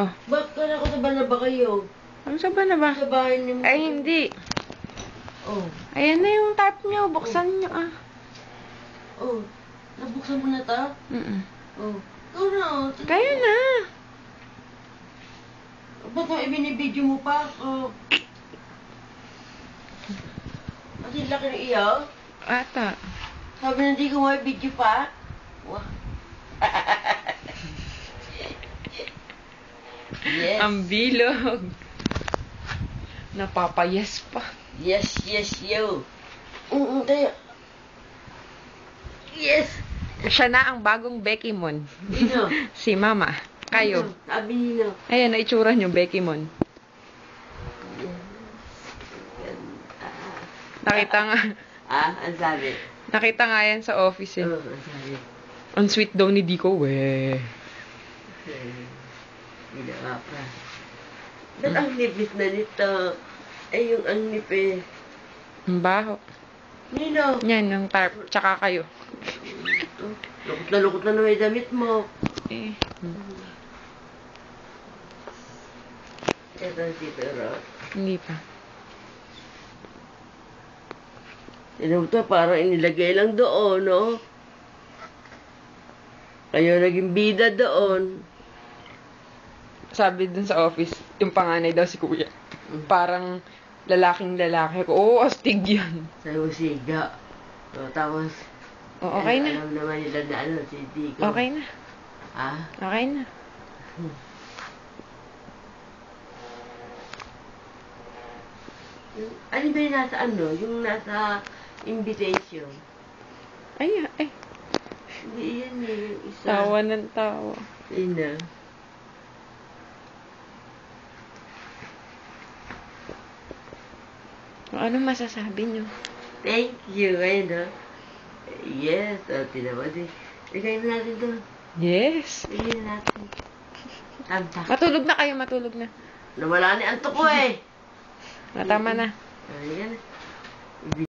Oh, Ba't kala ko sa na ba kayo? ano sa ba na ba? Sa bahay niyo mo. Ay, hindi. Oh, Ayan na yung tap niyo. Buksan niyo, ah. oh. Nabuksan mo na ta? Oh. Ikaw na, oh. Kaya na. Ba't mo ibinibidyo mo pa? Oh. Kasi laki ng iyo. Ata. Sabi na hindi ko ma-video pa. Wah. Yes. Ang bilog. Napapayas pa. Yes, yo. Tayo. Yes. Siya na ang bagong Becky Mon. Dino. Si Mama. Kayo. Sabi nino. Ayan, na itsura niyo, Becky Mon. Nakita nga. Ang sabi? Nakita nga yan sa office eh. Oo, ang sabi. Ang sweet daw ni Dico, weh. Ginawa pa. Ba't ang nipis na nito? Eh, yung ang nipis. Ang baho. Nino? Yan, yung tarp. Tsaka kayo. Lukot na may damit mo. Eh. Ito si Pero. Hindi pa. Tinom to, parang inilagay lang doon, no? Kayo naging bida doon. Sabi dun sa office, yung panganay daw si Kuya. Parang lalaking lalaki ko. Oo, astig yan. Sabi mo siga. O, tapos, O, okay na. alam naman nila na ano, si Dico. Okay na. Ha? Okay na. Ano ba yung nasa ano? Yung nasa invitation? Ay, ay. Hindi yan eh, yung isa. Tawa ng tawa. Yun na. Ano masasabi nyo? Thank you, ayun na. Yes, tinawad eh. Lagay na natin doon. Yes. Lagay na natin. Tamtak. Matulog na kayo, matulog na. Nawala ni antok ko eh. Tama na. Ayan.